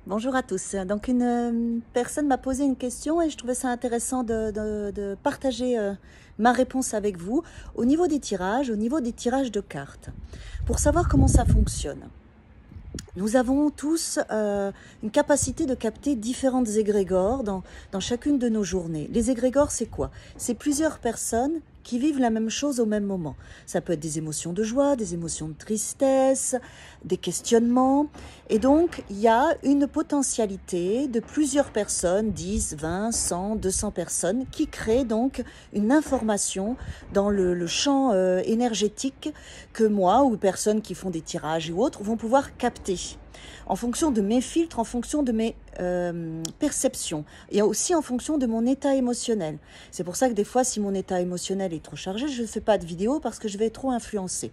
Bonjour à tous. Donc une personne m'a posé une question et je trouvais ça intéressant de partager ma réponse avec vous au niveau des tirages de cartes, pour savoir comment ça fonctionne. Nous avons tous une capacité de capter différentes égrégores dans chacune de nos journées. Les égrégores, c'est quoi? C'est plusieurs personnes qui vivent la même chose au même moment. Ça peut être des émotions de joie, des émotions de tristesse, des questionnements. Et donc, il y a une potentialité de plusieurs personnes, 10, 20, 100, 200 personnes, qui créent donc une information dans le champ énergétique que moi ou personnes qui font des tirages ou autres vont pouvoir capter en fonction de mes filtres, en fonction de mes perceptions et aussi en fonction de mon état émotionnel. C'est pour ça que des fois, si mon état émotionnel est trop chargé, je ne fais pas de vidéo parce que je vais être trop influencée.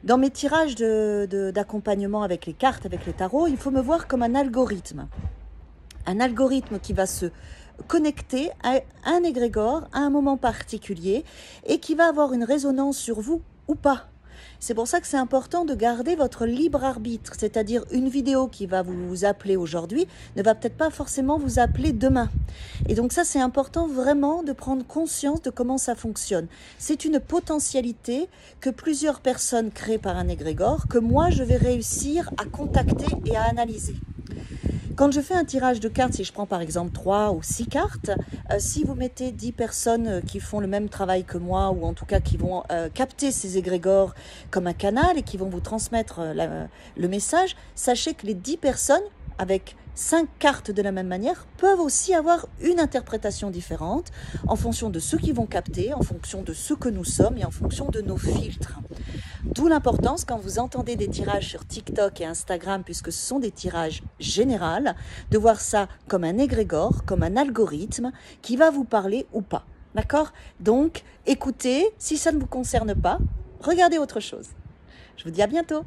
Dans mes tirages d'accompagnement avec les cartes, avec les tarots, il faut me voir comme un algorithme. Un algorithme qui va se connecter à un égrégore à un moment particulier et qui va avoir une résonance sur vous ou pas. C'est pour ça que c'est important de garder votre libre arbitre, c'est-à-dire une vidéo qui va vous appeler aujourd'hui ne va peut-être pas forcément vous appeler demain. Et donc ça, c'est important vraiment de prendre conscience de comment ça fonctionne. C'est une potentialité que plusieurs personnes créent par un égrégore que moi, je vais réussir à contacter et à analyser. Quand je fais un tirage de cartes, si je prends par exemple 3 ou 6 cartes, si vous mettez 10 personnes qui font le même travail que moi, ou en tout cas qui vont capter ces égrégores comme un canal et qui vont vous transmettre le message, sachez que les 10 personnes, avec 5 cartes de la même manière, peuvent aussi avoir une interprétation différente en fonction de ceux qui vont capter, en fonction de ce que nous sommes et en fonction de nos filtres. D'où l'importance, quand vous entendez des tirages sur TikTok et Instagram, puisque ce sont des tirages généraux, de voir ça comme un égrégore, comme un algorithme qui va vous parler ou pas. D'accord? Donc, écoutez, si ça ne vous concerne pas, regardez autre chose. Je vous dis à bientôt.